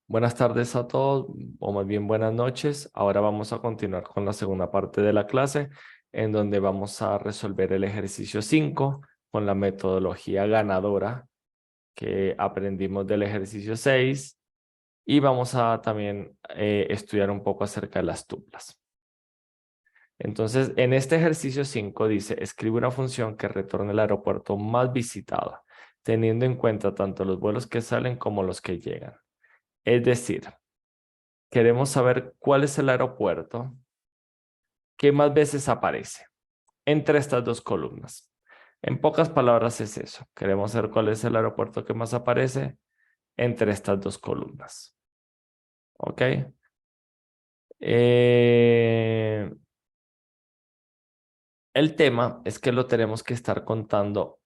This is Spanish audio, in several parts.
Buenas tardes a todos, o más bien buenas noches. Ahora vamos a continuar con la segunda parte de la clase, en donde vamos a resolver el ejercicio 5 con la metodología ganadora que aprendimos del ejercicio 6 y vamos a también estudiar un poco acerca de las tuplas. Entonces, en este ejercicio 5 dice, escribe una función que retorne el aeropuerto más visitado, teniendo en cuenta tanto los vuelos que salen como los que llegan. Es decir, queremos saber cuál es el aeropuerto que más veces aparece entre estas dos columnas. En pocas palabras es eso. Queremos saber cuál es el aeropuerto que más aparece entre estas dos columnas. ¿Ok? Eh, el tema es que lo tenemos que estar contando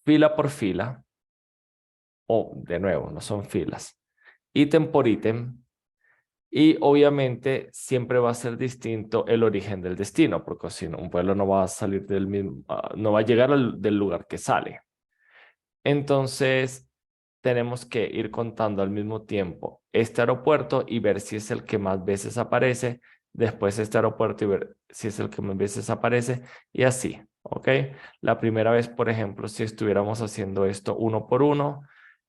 fila por fila, o de nuevo, no son filas, ítem por ítem. Y obviamente siempre va a ser distinto el origen del destino, porque si no, un vuelo no va a salir del mismo, no va a llegar del lugar que sale. Entonces, tenemos que ir contando al mismo tiempo este aeropuerto y ver si es el que más veces aparece, después este aeropuerto y ver si es el que más veces aparece, y así, ¿ok? La primera vez, por ejemplo, si estuviéramos haciendo esto uno por uno,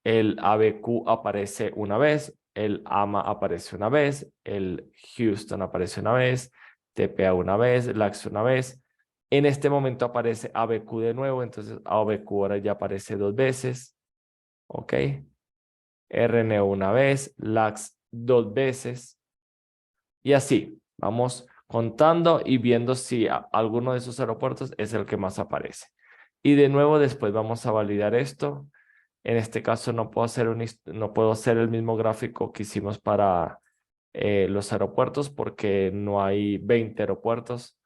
el ABQ aparece una vez, el AMA aparece una vez, el Houston aparece una vez, TPA una vez, LAX una vez. En este momento aparece ABQ de nuevo, entonces ABQ ahora ya aparece dos veces, ¿ok? RN una vez, LAX dos veces, y así vamos contando y viendo si alguno de esos aeropuertos es el que más aparece. Y de nuevo después vamos a validar esto. En este caso no puedo hacer, no puedo hacer el mismo gráfico que hicimos para los aeropuertos porque no hay 20 aeropuertos.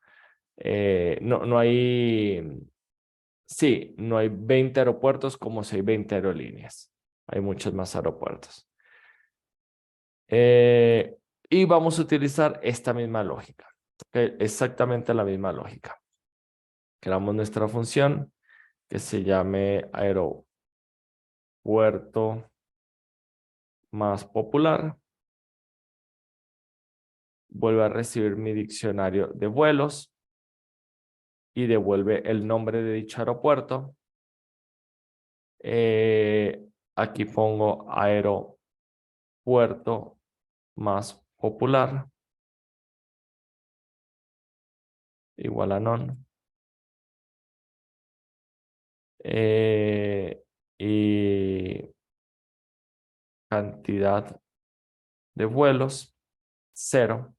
No hay, sí, no hay 20 aeropuertos como si hay 20 aerolíneas. Hay muchos más aeropuertos. Eh, y vamos a utilizar esta misma lógica, exactamente la misma lógica. Creamos nuestra función que se llame aeropuerto más popular. Vuelve a recibir mi diccionario de vuelos y devuelve el nombre de dicho aeropuerto. Aquí pongo aeropuerto más popular igual a none. Y cantidad de vuelos, 0.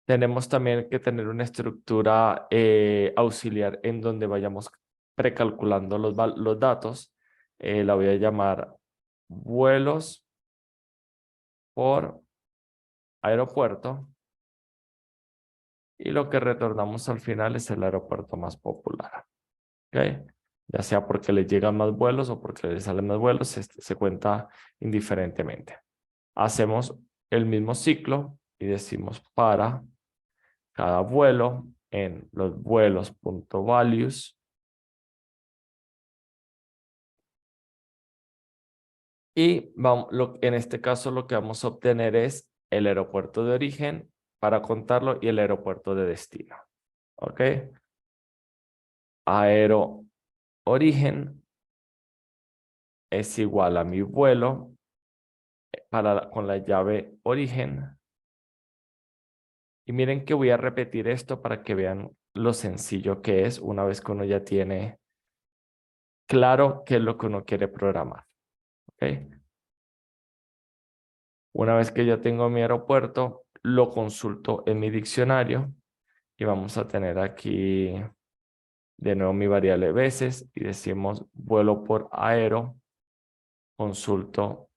Tenemos también que tener una estructura auxiliar en donde vayamos precalculando los datos. La voy a llamar vuelos por aeropuerto. Y lo que retornamos al final es el aeropuerto más popular. ¿Ok? Ya sea porque le llegan más vuelos o porque le salen más vuelos, se cuenta indiferentemente. Hacemos el mismo ciclo y decimos para cada vuelo en los vuelos.values y vamos, en este caso lo que vamos a obtener es el aeropuerto de origen para contarlo y el aeropuerto de destino. ¿Ok? Aero origen es igual a mi vuelo con la llave origen. Y miren que voy a repetir esto para que vean lo sencillo que es una vez que uno ya tiene claro qué es lo que uno quiere programar. ¿Ok? Una vez que ya tengo mi aeropuerto, lo consulto en mi diccionario y vamos a tener aquí de nuevo mi variable veces y decimos vuelo por aero, consulto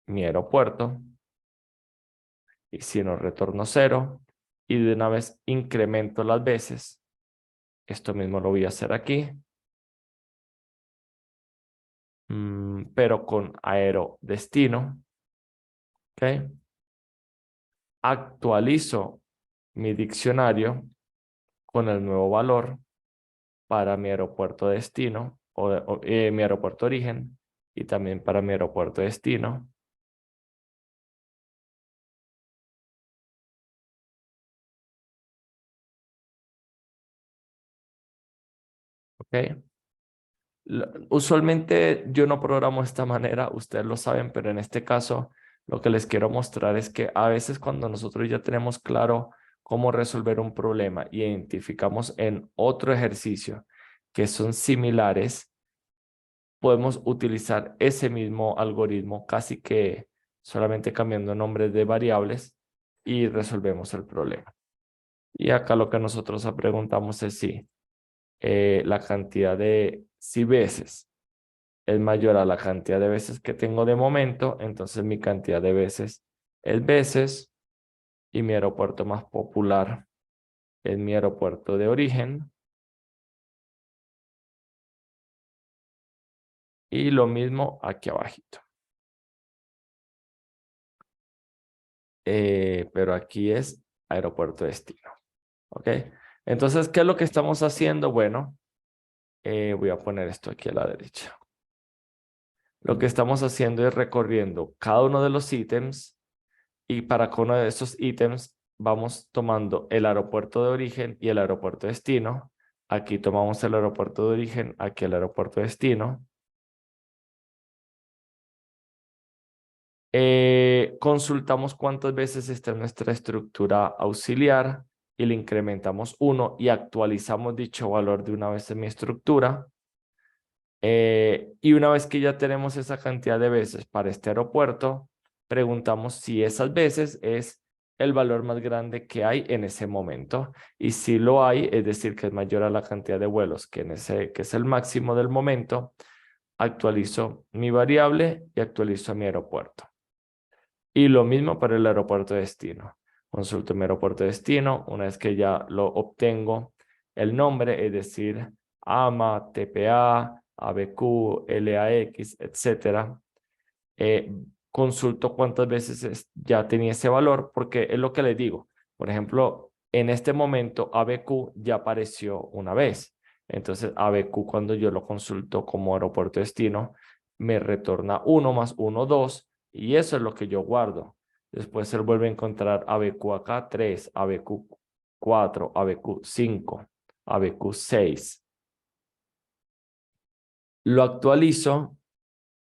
mi aeropuerto y si no retorno 0 y de una vez incremento las veces. Esto mismo lo voy a hacer aquí, pero con aero destino. ¿Ok? Actualizo mi diccionario con el nuevo valor para mi aeropuerto destino o mi aeropuerto origen y también para mi aeropuerto destino. ¿Ok? Usualmente yo no programo de esta manera, ustedes lo saben, pero en este caso lo que les quiero mostrar es que a veces cuando nosotros ya tenemos claro cómo resolver un problema y identificamos en otro ejercicio que son similares, podemos utilizar ese mismo algoritmo casi que solamente cambiando nombres de variables y resolvemos el problema. Y acá lo que nosotros preguntamos es si la cantidad de si veces es mayor a la cantidad de veces que tengo de momento, entonces mi cantidad de veces es veces y mi aeropuerto más popular es mi aeropuerto de origen. Y lo mismo aquí abajito. Pero aquí es aeropuerto destino. ¿Ok? Entonces, ¿qué es lo que estamos haciendo? Bueno, voy a poner esto aquí a la derecha. Lo que estamos haciendo es recorriendo cada uno de los ítems y para cada uno de esos ítems vamos tomando el aeropuerto de origen y el aeropuerto destino. Aquí tomamos el aeropuerto de origen, aquí el aeropuerto destino. Consultamos cuántas veces está en nuestra estructura auxiliar y le incrementamos 1 y actualizamos dicho valor de una vez en mi estructura. Y una vez que ya tenemos esa cantidad de veces para este aeropuerto, preguntamos si esas veces es el valor más grande que hay en ese momento. Y si lo hay, es decir, que es mayor a la cantidad de vuelos que es el máximo del momento, actualizo mi variable y actualizo mi aeropuerto. Y lo mismo para el aeropuerto de destino. Consulto mi aeropuerto de destino. Una vez que ya lo obtengo, el nombre, es decir, AMA, TPA, ABQ, LAX, etcétera. Consulto cuántas veces ya tenía ese valor, porque es lo que les digo. Por ejemplo, en este momento ABQ ya apareció una vez. Entonces, ABQ cuando yo lo consulto como aeropuerto destino, me retorna 1 más 1, 2, y eso es lo que yo guardo. Después él vuelve a encontrar ABQ acá, 3, ABQ 4, ABQ 5, ABQ 6. Lo actualizo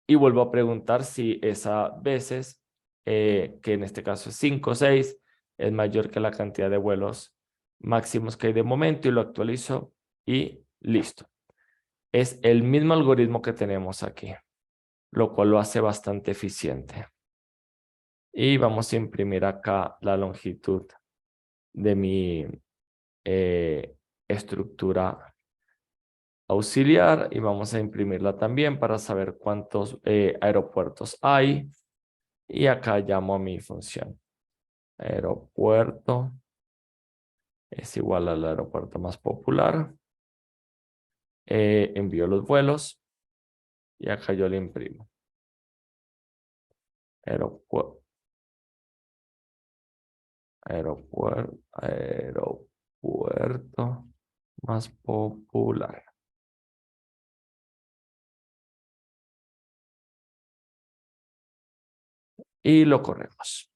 y vuelvo a preguntar si esa veces, que en este caso es 5 o 6, es mayor que la cantidad de vuelos máximos que hay de momento y lo actualizo y listo. Es el mismo algoritmo que tenemos aquí, lo cual lo hace bastante eficiente. Y vamos a imprimir acá la longitud de mi estructura auxiliar y vamos a imprimirla también para saber cuántos aeropuertos hay. Y acá llamo a mi función. Aeropuerto es igual al aeropuerto más popular. Envío los vuelos y acá yo le imprimo. Aeropuerto, aeropuerto más popular. Y lo corremos.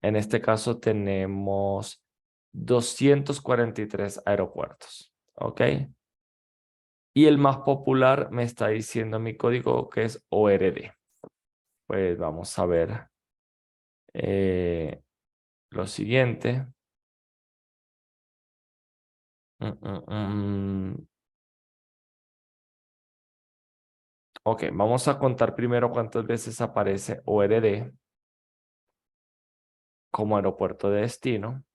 En este caso tenemos 243 aeropuertos. ¿Ok? Y el más popular me está diciendo mi código que es ORD. Pues vamos a ver lo siguiente. Mm, mm, mm. Ok, vamos a contar primero cuántas veces aparece ORD como aeropuerto de destino.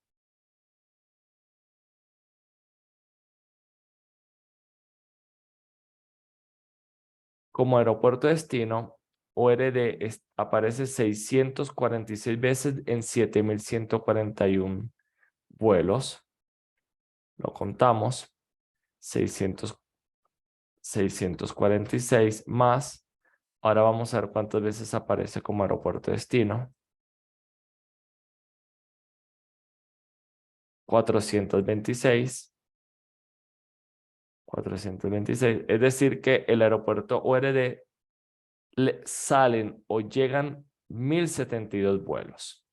Como aeropuerto de destino, ORD aparece 646 veces en 7.141 vuelos. Lo contamos. 646 más. Ahora vamos a ver cuántas veces aparece como aeropuerto de destino. 426. 426. Es decir, que el aeropuerto ORD salen o llegan 1072 vuelos.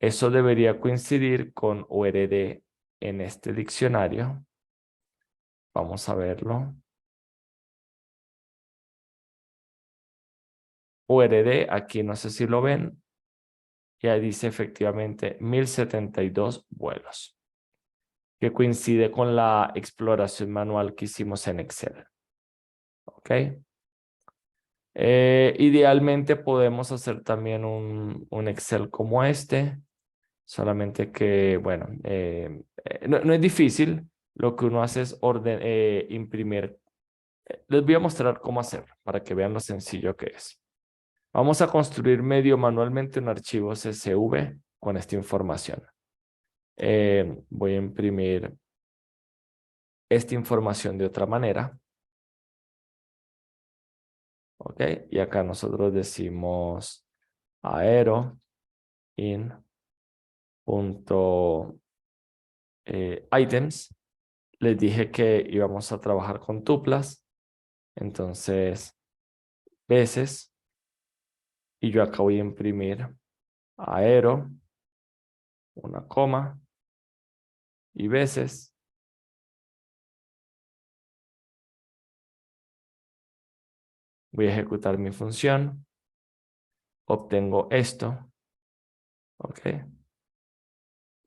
Eso debería coincidir con URD en este diccionario. Vamos a verlo. URD, aquí no sé si lo ven, ya dice efectivamente 1072 vuelos, que coincide con la exploración manual que hicimos en Excel. ¿Ok? Idealmente podemos hacer también un Excel como este, solamente que, bueno, no es difícil. Lo que uno hace es imprimir. Les voy a mostrar cómo hacerlo para que vean lo sencillo que es. Vamos a construir medio manualmente un archivo CSV con esta información. Voy a imprimir esta información de otra manera. ¿Ok? Y acá nosotros decimos aero in punto items. Les dije que íbamos a trabajar con tuplas. Entonces, veces. Y yo acá voy a imprimir aero, una coma, y veces. Voy a ejecutar mi función. Obtengo esto. ¿Ok?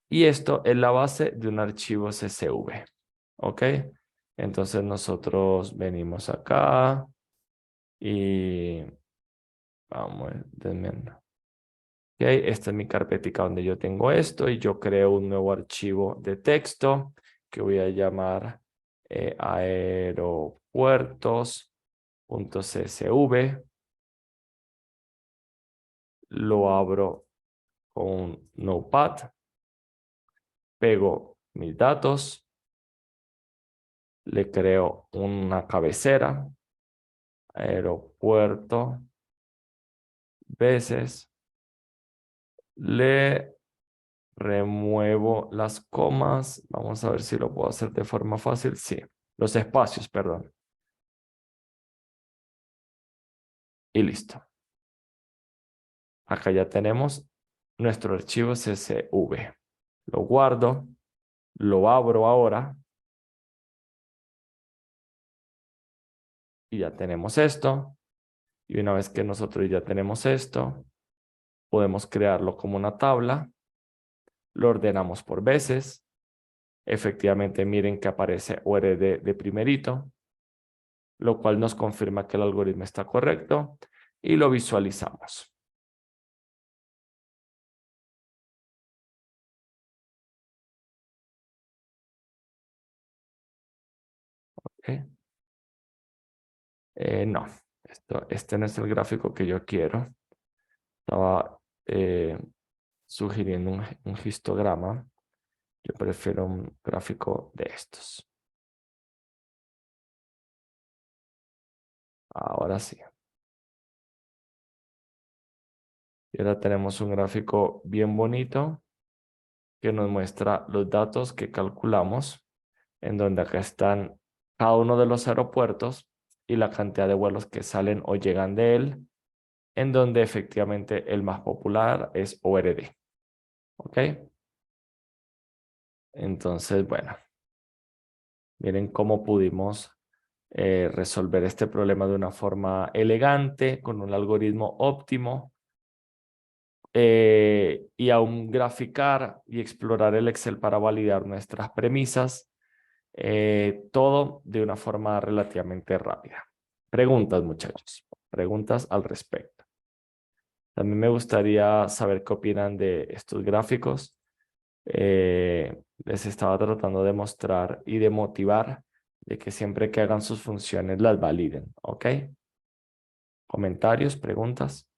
Y esto es la base de un archivo CSV. ¿Ok? Entonces nosotros venimos acá y vamos, ok, esta es mi carpetica donde yo tengo esto y yo creo un nuevo archivo de texto que voy a llamar aeropuertos.csv. Lo abro con Notepad, pego mis datos, le creo una cabecera, aeropuerto, veces, le remuevo las comas. Vamos a ver si lo puedo hacer de forma fácil. Sí, los espacios, perdón. Y listo. Acá ya tenemos nuestro archivo CSV. Lo guardo, lo abro ahora y ya tenemos esto. Y una vez que nosotros ya tenemos esto, podemos crearlo como una tabla. Lo ordenamos por veces. Efectivamente, miren que aparece URD de primerito, lo cual nos confirma que el algoritmo está correcto y lo visualizamos. ¿Ok? No, este no es el gráfico que yo quiero. Estaba sugiriendo un histograma. Yo prefiero un gráfico de estos. Ahora sí. Y ahora tenemos un gráfico bien bonito que nos muestra los datos que calculamos, en donde acá están cada uno de los aeropuertos y la cantidad de vuelos que salen o llegan de él, en donde efectivamente el más popular es ORD. ¿Ok? Entonces, bueno, miren cómo pudimos resolver este problema de una forma elegante, con un algoritmo óptimo, y aún graficar y explorar el Excel para validar nuestras premisas, todo de una forma relativamente rápida. Preguntas, muchachos, preguntas al respecto. También me gustaría saber qué opinan de estos gráficos. Les estaba tratando de mostrar y de motivar de que siempre que hagan sus funciones las validen, ¿ok? ¿Comentarios, preguntas?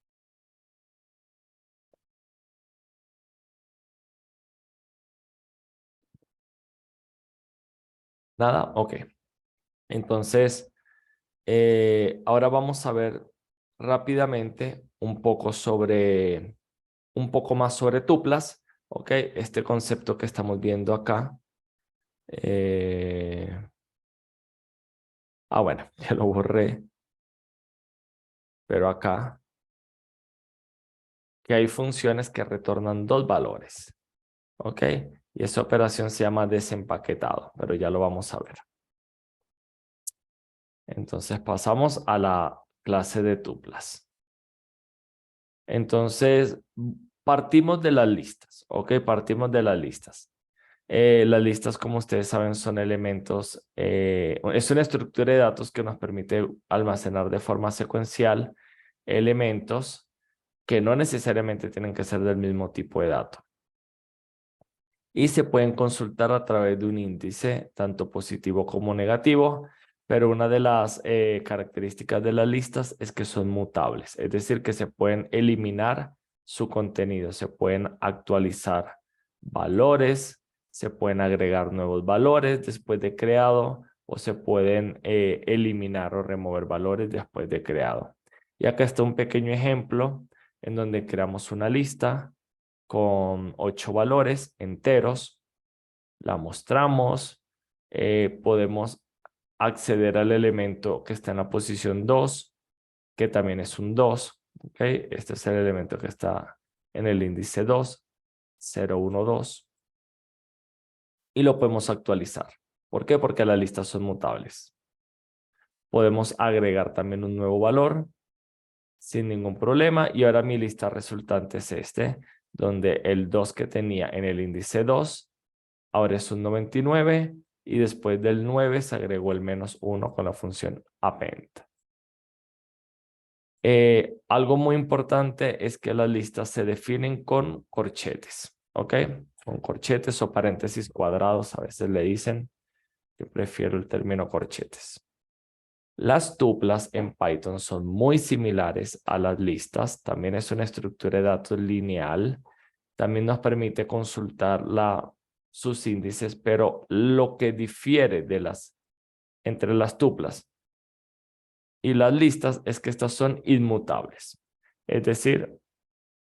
¿Nada? Ok. Entonces, ahora vamos a ver rápidamente un poco más sobre tuplas, ¿ok? Este concepto que estamos viendo acá. Bueno, ya lo borré. pero acá, que hay funciones que retornan dos valores, ¿ok? Y esa operación se llama desempaquetado, pero ya lo vamos a ver. Entonces pasamos a la clase de tuplas. Entonces, partimos de las listas, ¿ok? Partimos de las listas. Las listas, como ustedes saben, son elementos, es una estructura de datos que nos permite almacenar de forma secuencial elementos que no necesariamente tienen que ser del mismo tipo de dato. Y se pueden consultar a través de un índice, tanto positivo como negativo, pero una de las características de las listas es que son mutables, es decir, que se pueden eliminar su contenido, se pueden actualizar valores, se pueden agregar nuevos valores después de creado o se pueden eliminar o remover valores después de creado. Y acá está un pequeño ejemplo en donde creamos una lista con 8 valores enteros, la mostramos, podemos acceder al elemento que está en la posición 2, que también es un 2, ¿ok? Este es el elemento que está en el índice 2, 0, 1, 2, y lo podemos actualizar. ¿Por qué? Porque las listas son mutables. Podemos agregar también un nuevo valor sin ningún problema, y ahora mi lista resultante es este, donde el 2 que tenía en el índice 2 ahora es un 99 y después del 9 se agregó el -1 con la función append. Algo muy importante es que las listas se definen con corchetes, ¿ok? Con corchetes o paréntesis cuadrados, a veces le dicen. Yo prefiero el término corchetes. Las tuplas en Python son muy similares a las listas. También es una estructura de datos lineal. También nos permite consultar sus índices, pero lo que difiere entre las tuplas y las listas es que estas son inmutables. Es decir,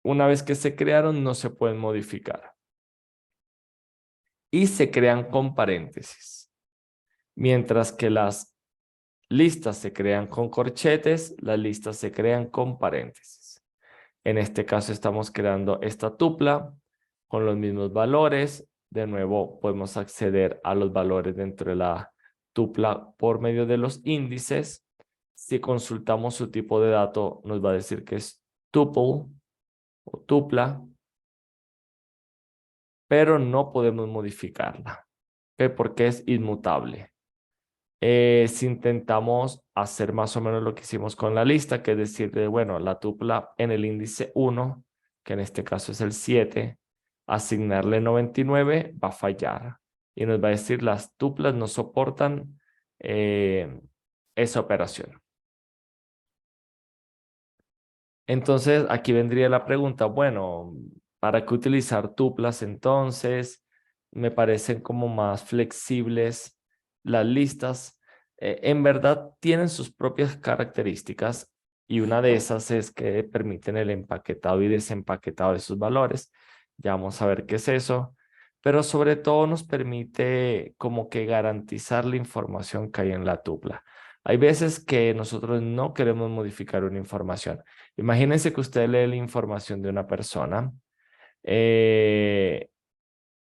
una vez que se crearon no se pueden modificar. Y se crean con paréntesis. Mientras que las listas se crean con corchetes, las listas se crean con paréntesis. En este caso estamos creando esta tupla con los mismos valores. De nuevo, podemos acceder a los valores dentro de la tupla por medio de los índices. Si consultamos su tipo de dato, nos va a decir que es tuple o tupla, pero no podemos modificarla, ¿ok? Porque es inmutable. Si intentamos hacer más o menos lo que hicimos con la lista, que es decirle, bueno, la tupla en el índice 1, que en este caso es el 7, asignarle 99 va a fallar y nos va a decir las tuplas no soportan esa operación. Entonces, aquí vendría la pregunta, bueno, ¿para qué utilizar tuplas entonces? Me parecen como más flexibles las listas. En verdad tienen sus propias características y una de esas es que permiten el empaquetado y desempaquetado de sus valores. Ya vamos a ver qué es eso, pero sobre todo nos permite como que garantizar la información que hay en la tupla. Hay veces que nosotros no queremos modificar una información. Imagínense que usted lee la información de una persona eh,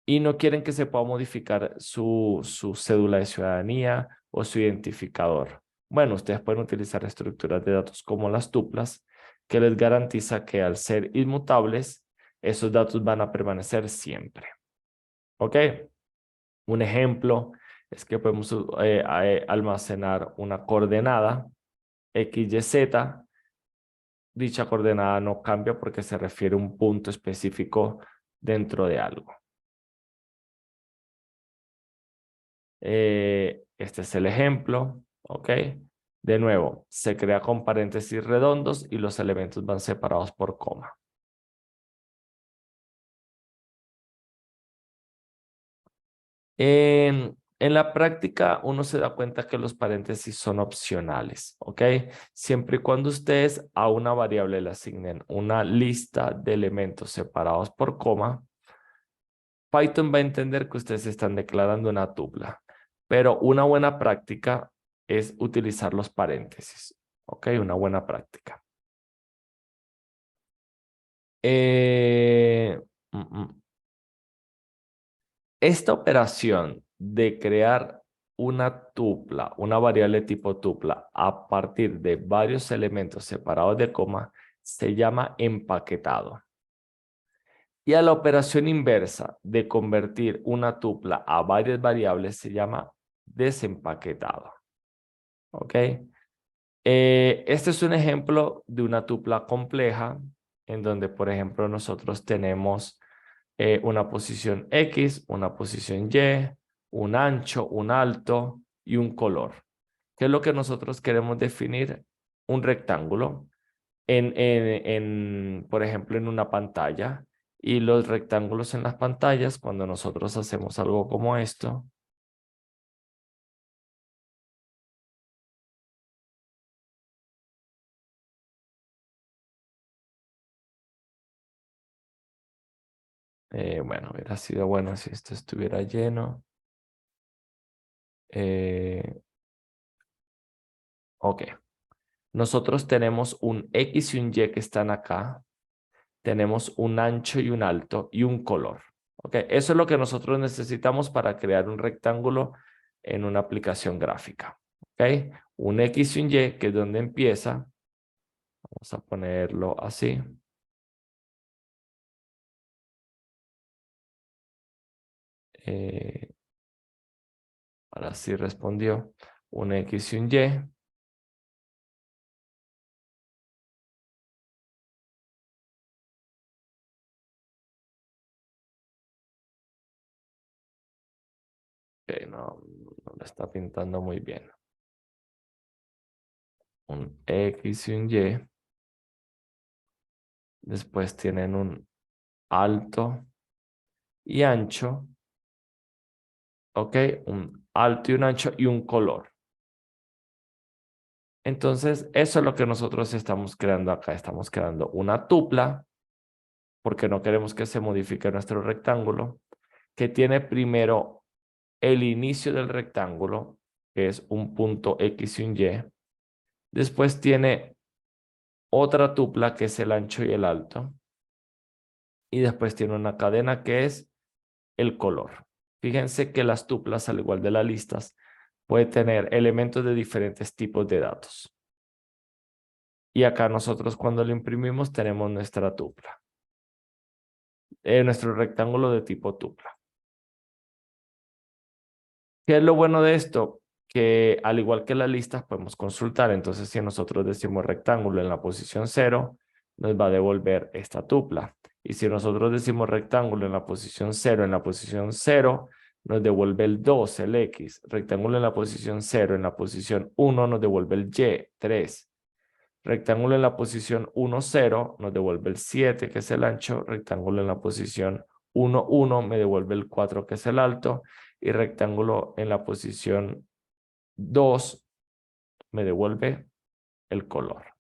y no quieren que se pueda modificar su cédula de ciudadanía o su identificador. Bueno, ustedes pueden utilizar estructuras de datos como las tuplas, que les garantiza que al ser inmutables, esos datos van a permanecer siempre. ¿Ok? Un ejemplo es que podemos almacenar una coordenada X, Y, Z. Dicha coordenada no cambia porque se refiere a un punto específico dentro de algo. Este es el ejemplo, ¿ok? De nuevo, se crea con paréntesis redondos y los elementos van separados por coma. En la práctica, uno se da cuenta que los paréntesis son opcionales, ¿ok? Siempre y cuando ustedes a una variable le asignen una lista de elementos separados por coma, Python va a entender que ustedes están declarando una tupla, pero una buena práctica es utilizar los paréntesis, ¿ok? Una buena práctica. Eh, mm, mm. Esta operación de crear una tupla, una variable tipo tupla, a partir de varios elementos separados de coma, se llama empaquetado. Y a la operación inversa de convertir una tupla a varias variables se llama desempaquetado. ¿Ok? Este es un ejemplo de una tupla compleja en donde, por ejemplo, nosotros tenemos una posición X, una posición Y, un ancho, un alto y un color. ¿Qué es lo que nosotros queremos definir? Un rectángulo por ejemplo, en una pantalla. Y los rectángulos en las pantallas, cuando nosotros hacemos algo como esto, bueno, hubiera sido bueno si esto estuviera lleno. Eh, ok. Nosotros tenemos un X y un Y que están acá. Tenemos un ancho y un alto y un color. Ok. Eso es lo que nosotros necesitamos para crear un rectángulo en una aplicación gráfica. Ok. Un X y un Y, que es donde empieza. Vamos a ponerlo así. Eh, ahora sí respondió. Un X y un Y. Que no lo está pintando muy bien. Un X y un Y. Después tienen un alto y ancho. Ok. Un alto y un ancho y un color. Entonces, eso es lo que nosotros estamos creando acá. Estamos creando una tupla, porque no queremos que se modifique nuestro rectángulo, que tiene primero el inicio del rectángulo, que es un punto X y un Y. Después tiene otra tupla, que es el ancho y el alto. Y después tiene una cadena, que es el color. Fíjense que las tuplas, al igual de las listas, pueden tener elementos de diferentes tipos de datos. Y acá nosotros, cuando lo imprimimos, tenemos nuestra tupla. Nuestro rectángulo de tipo tupla. ¿Qué es lo bueno de esto? Que al igual que las listas podemos consultar. Entonces, si nosotros decimos rectángulo en la posición 0, nos va a devolver esta tupla. Y si nosotros decimos rectángulo en la posición 0, en la posición 0, nos devuelve el 2, el X. Rectángulo en la posición 0, en la posición 1, nos devuelve el Y, 3. Rectángulo en la posición 1, 0, nos devuelve el 7, que es el ancho. Rectángulo en la posición 1, 1, me devuelve el 4, que es el alto. Y rectángulo en la posición 2, me devuelve el color.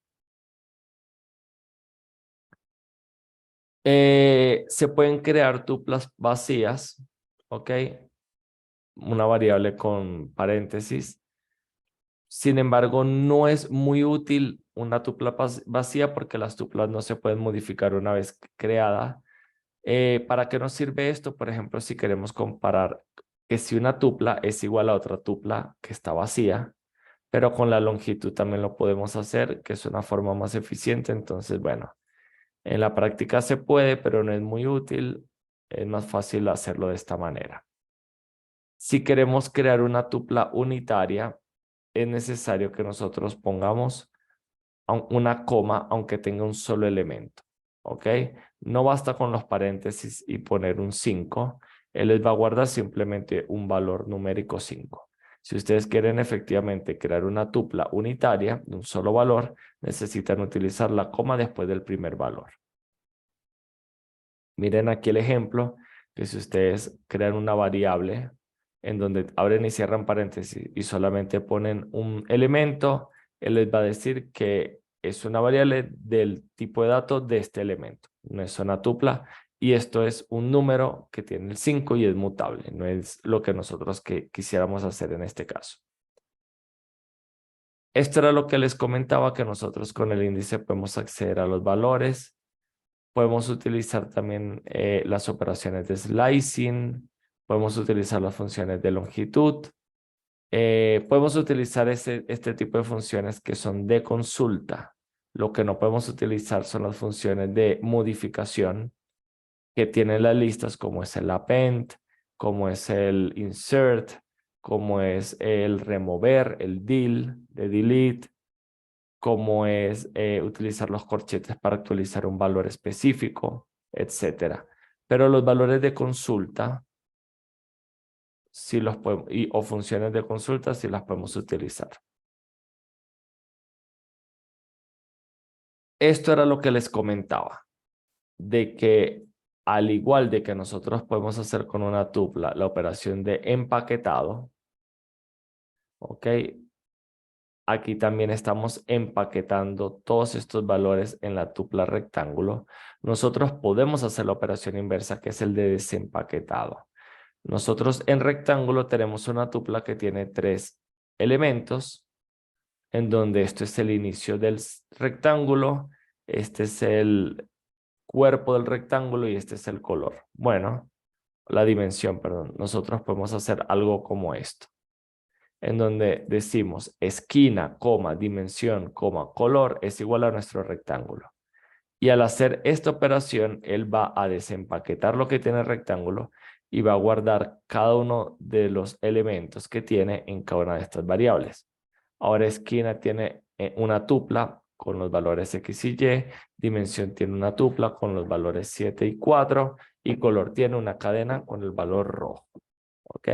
Se pueden crear tuplas vacías, ¿ok? Una variable con paréntesis. Sin embargo, no es muy útil una tupla vacía porque las tuplas no se pueden modificar una vez creada. ¿Para qué nos sirve esto? Por ejemplo, si queremos comparar que si una tupla es igual a otra tupla que está vacía, pero con la longitud también lo podemos hacer, que es una forma más eficiente. Entonces, bueno, en la práctica se puede, pero no es muy útil. Es más fácil hacerlo de esta manera. Si queremos crear una tupla unitaria, es necesario que nosotros pongamos una coma aunque tenga un solo elemento. ¿Ok? No basta con los paréntesis y poner un 5. Él les va a guardar simplemente un valor numérico 5. Si ustedes quieren efectivamente crear una tupla unitaria de un solo valor, necesitan utilizar la coma después del primer valor. Miren aquí el ejemplo, que si ustedes crean una variable en donde abren y cierran paréntesis y solamente ponen un elemento, él les va a decir que es una variable del tipo de datos de este elemento. No es una tupla y esto es un número que tiene el 5 y es mutable. No es lo que nosotros quisiéramos hacer en este caso. Esto era lo que les comentaba, que nosotros con el índice podemos acceder a los valores. Podemos utilizar también las operaciones de slicing, podemos utilizar las funciones de longitud, podemos utilizar este tipo de funciones que son de consulta. Lo que no podemos utilizar son las funciones de modificación que tienen las listas, como es el append, como es el insert, como es el remover, el de delete, como es utilizar los corchetes para actualizar un valor específico, etcétera. Pero los valores de consulta, sí los podemos, o funciones de consulta, sí las podemos utilizar. Esto era lo que les comentaba, de que al igual de que nosotros podemos hacer con una tupla la operación de empaquetado, ¿ok? Aquí también estamos empaquetando todos estos valores en la tupla rectángulo. Nosotros podemos hacer la operación inversa, que es el de desempaquetado. Nosotros en rectángulo tenemos una tupla que tiene 3 elementos, en donde esto es el inicio del rectángulo, este es el cuerpo del rectángulo y este es el color. Bueno, la dimensión, perdón. Nosotros podemos hacer algo como esto, en donde decimos esquina, coma, dimensión, coma, color es igual a nuestro rectángulo. Y al hacer esta operación, él va a desempaquetar lo que tiene el rectángulo y va a guardar cada uno de los elementos que tiene en cada una de estas variables. Ahora esquina tiene una tupla con los valores X y Y, dimensión tiene una tupla con los valores 7 y 4 y color tiene una cadena con el valor rojo. ¿Ok?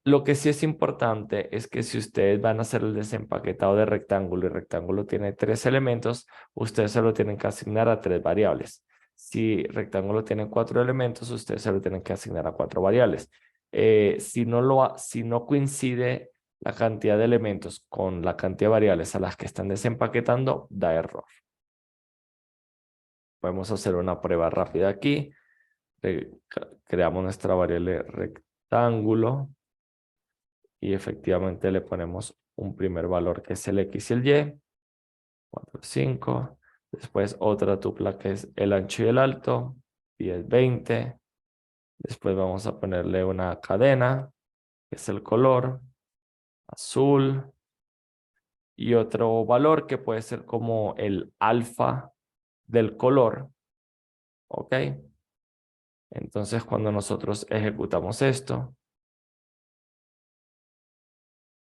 Lo que sí es importante es que si ustedes van a hacer el desempaquetado de rectángulo y rectángulo tiene 3 elementos, ustedes se lo tienen que asignar a 3 variables. Si rectángulo tiene 4 elementos, ustedes se lo tienen que asignar a 4 variables. Si no coincide la cantidad de elementos con la cantidad de variables a las que están desempaquetando, da error. Podemos hacer una prueba rápida aquí. Creamos nuestra variable rectángulo y efectivamente le ponemos un primer valor que es el X y el Y, 4, 5. Después otra tupla que es el ancho y el alto, 10, 20. Después vamos a ponerle una cadena, que es el color, azul. Y otro valor que puede ser como el alfa del color. ¿Ok? Entonces cuando nosotros ejecutamos esto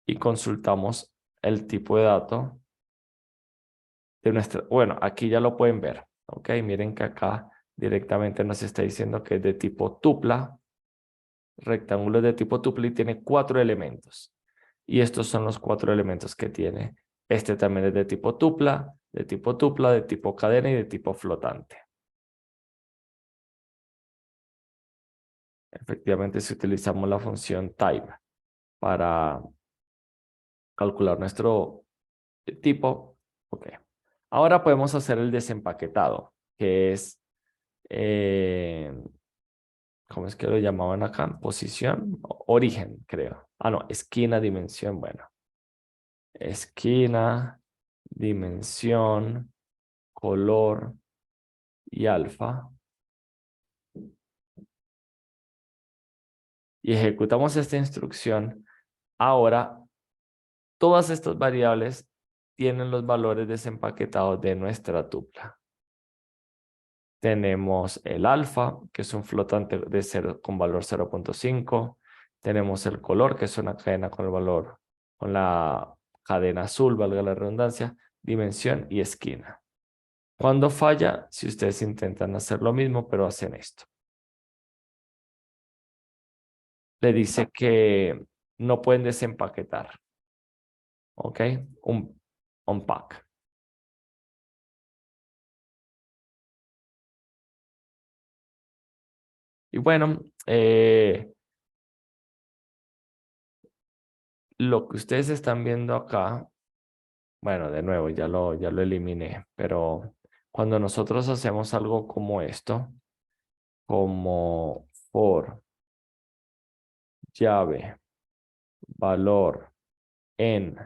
y consultamos el tipo de dato, de nuestra, bueno, aquí ya lo pueden ver, ¿ok? Miren que acá directamente nos está diciendo que es de tipo tupla, rectángulo de tipo tupla y tiene 4 elementos. Y estos son los 4 elementos que tiene. Este también es de tipo tupla, de tipo tupla, de tipo cadena y de tipo flotante. Efectivamente, si utilizamos la función type para calcular nuestro tipo, ok. Ahora podemos hacer el desempaquetado, que es ¿cómo es que lo llamaban acá? Posición, origen, creo. Ah, no, esquina, dimensión, bueno. Esquina, dimensión, color y alfa. Y ejecutamos esta instrucción. Ahora, todas estas variables tienen los valores desempaquetados de nuestra tupla. Tenemos el alfa, que es un flotante de 0, con valor 0.5. Tenemos el color, que es una cadena con el valor, con la cadena azul, valga la redundancia, dimensión y esquina. Cuando falla, si ustedes intentan hacer lo mismo, pero hacen esto. Le dice que no pueden desempaquetar. ¿Ok? Unpack. Y bueno, lo que ustedes están viendo acá, bueno, de nuevo, ya lo eliminé, pero cuando nosotros hacemos algo como esto, como for llave, valor en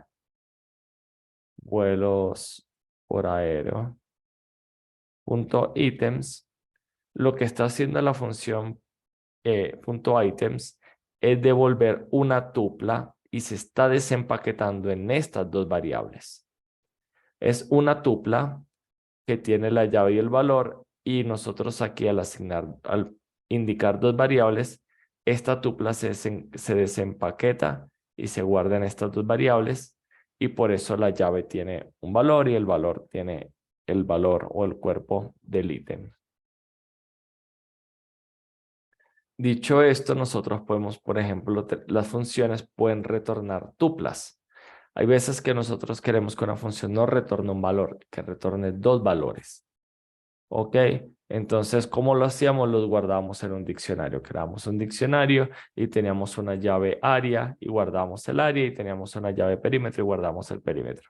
vuelos por aéreo, punto items, lo que está haciendo la función punto items es devolver una tupla y se está desempaquetando en estas dos variables. Es una tupla que tiene la llave y el valor, y nosotros aquí al indicar dos variables, esta tupla se desempaqueta y se guarda en estas dos variables, y por eso la llave tiene un valor y el valor tiene el valor o el cuerpo del ítem. Dicho esto, nosotros podemos, por ejemplo, las funciones pueden retornar tuplas. Hay veces que nosotros queremos que una función no retorne un valor, que retorne dos valores. ¿Ok? Entonces, ¿cómo lo hacíamos? Los guardábamos en un diccionario. Creamos un diccionario y teníamos una llave área y guardamos el área, y teníamos una llave perímetro y guardamos el perímetro.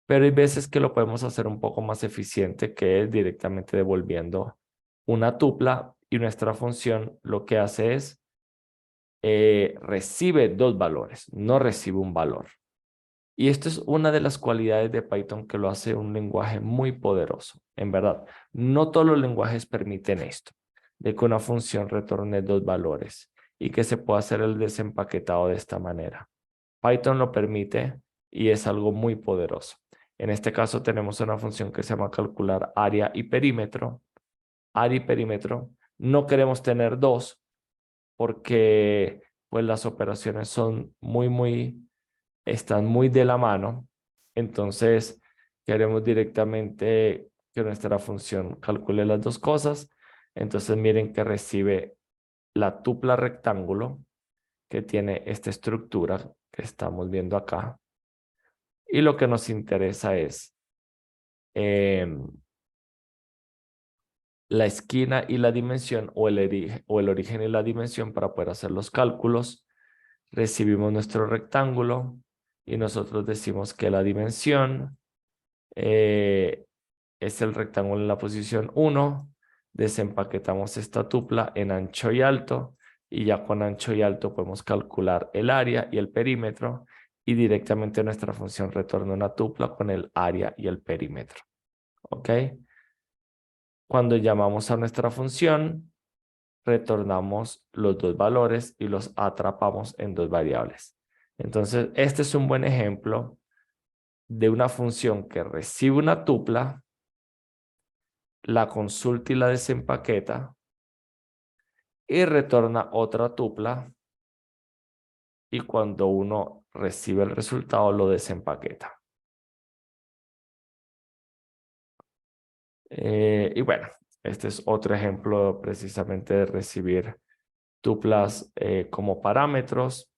Pero hay veces que lo podemos hacer un poco más eficiente, que es directamente devolviendo una tupla, y nuestra función lo que hace es recibe dos valores, no recibe un valor. Y esto es una de las cualidades de Python que lo hace un lenguaje muy poderoso. En verdad, no todos los lenguajes permiten esto, de que una función retorne dos valores y que se pueda hacer el desempaquetado de esta manera. Python lo permite y es algo muy poderoso. En este caso tenemos una función que se llama calcular área y perímetro. Área y perímetro. No queremos tener dos porque pues las operaciones son están muy de la mano. Entonces queremos directamente que nuestra función calcule las dos cosas. Entonces miren que recibe la tupla rectángulo que tiene esta estructura que estamos viendo acá. Y lo que nos interesa es la esquina y la dimensión, o el origen y la dimensión, para poder hacer los cálculos. Recibimos nuestro rectángulo y nosotros decimos que la dimensión es el rectángulo en la posición 1. Desempaquetamos esta tupla en ancho y alto, y ya con ancho y alto podemos calcular el área y el perímetro, y directamente nuestra función retorna una tupla con el área y el perímetro. ¿Ok? Cuando llamamos a nuestra función, retornamos los dos valores y los atrapamos en dos variables. Entonces, este es un buen ejemplo de una función que recibe una tupla, la consulta y la desempaqueta, y retorna otra tupla, y cuando uno recibe el resultado lo desempaqueta. Y bueno, este es otro ejemplo precisamente de recibir tuplas como parámetros.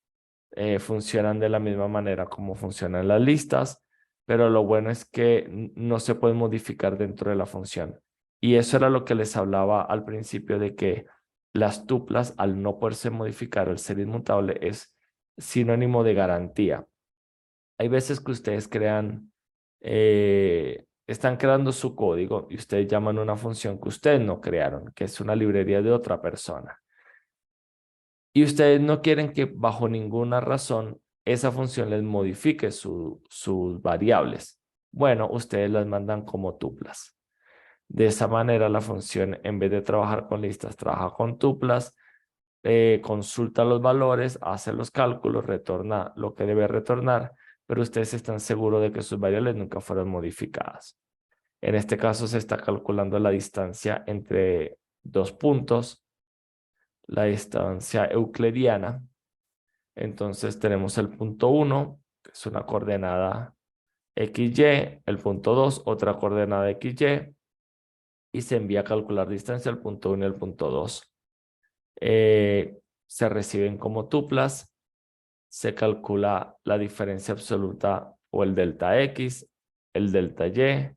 Funcionan de la misma manera como funcionan las listas, pero lo bueno es que no se pueden modificar dentro de la función. Y eso era lo que les hablaba al principio, de que las tuplas, al no poderse modificar, al ser inmutable, es sinónimo de garantía. Hay veces que ustedes están creando su código y ustedes llaman una función que ustedes no crearon, que es una librería de otra persona. Y ustedes no quieren que bajo ninguna razón esa función les modifique sus variables. Bueno, ustedes las mandan como tuplas. De esa manera la función, en vez de trabajar con listas, trabaja con tuplas, consulta los valores, hace los cálculos, retorna lo que debe retornar, pero ustedes están seguros de que sus variables nunca fueron modificadas. En este caso se está calculando la distancia entre dos puntos, la distancia euclidiana. Entonces tenemos el punto 1, que es una coordenada XY, el punto 2, otra coordenada XY, y se envía a calcular distancia al punto 1 y el punto 2. Se reciben como tuplas, se calcula la diferencia absoluta o el delta X, el delta Y,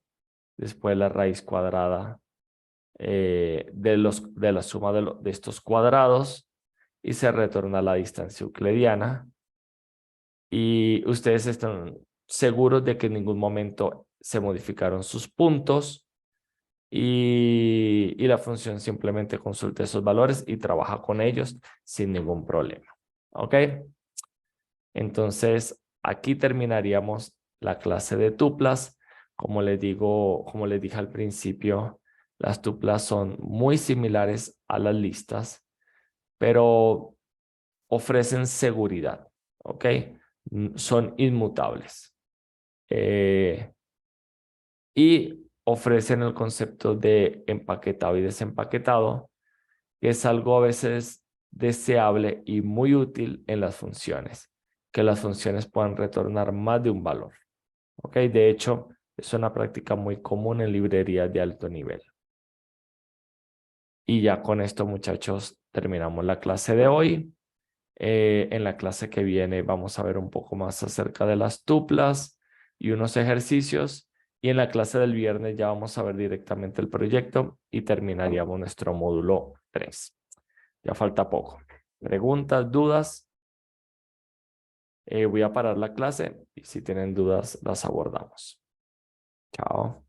después la raíz cuadrada de la suma de estos cuadrados, y se retorna la distancia euclidiana. Y ustedes están seguros de que en ningún momento se modificaron sus puntos, y la función simplemente consulta esos valores y trabaja con ellos sin ningún problema. ¿Ok? Entonces, aquí terminaríamos la clase de tuplas. Como les dije al principio, Las tuplas son muy similares a las listas, pero ofrecen seguridad, ¿ok? Son inmutables. Y ofrecen el concepto de empaquetado y desempaquetado, que es algo a veces deseable y muy útil en las funciones, que las funciones puedan retornar más de un valor. ¿Ok? De hecho, es una práctica muy común en librerías de alto nivel. Y ya con esto, muchachos, terminamos la clase de hoy. En la clase que viene vamos a ver un poco más acerca de las tuplas y unos ejercicios. Y en la clase del viernes ya vamos a ver directamente el proyecto y terminaríamos nuestro módulo 3. Ya falta poco. ¿Preguntas, dudas? Voy a parar la clase y si tienen dudas las abordamos. Chao.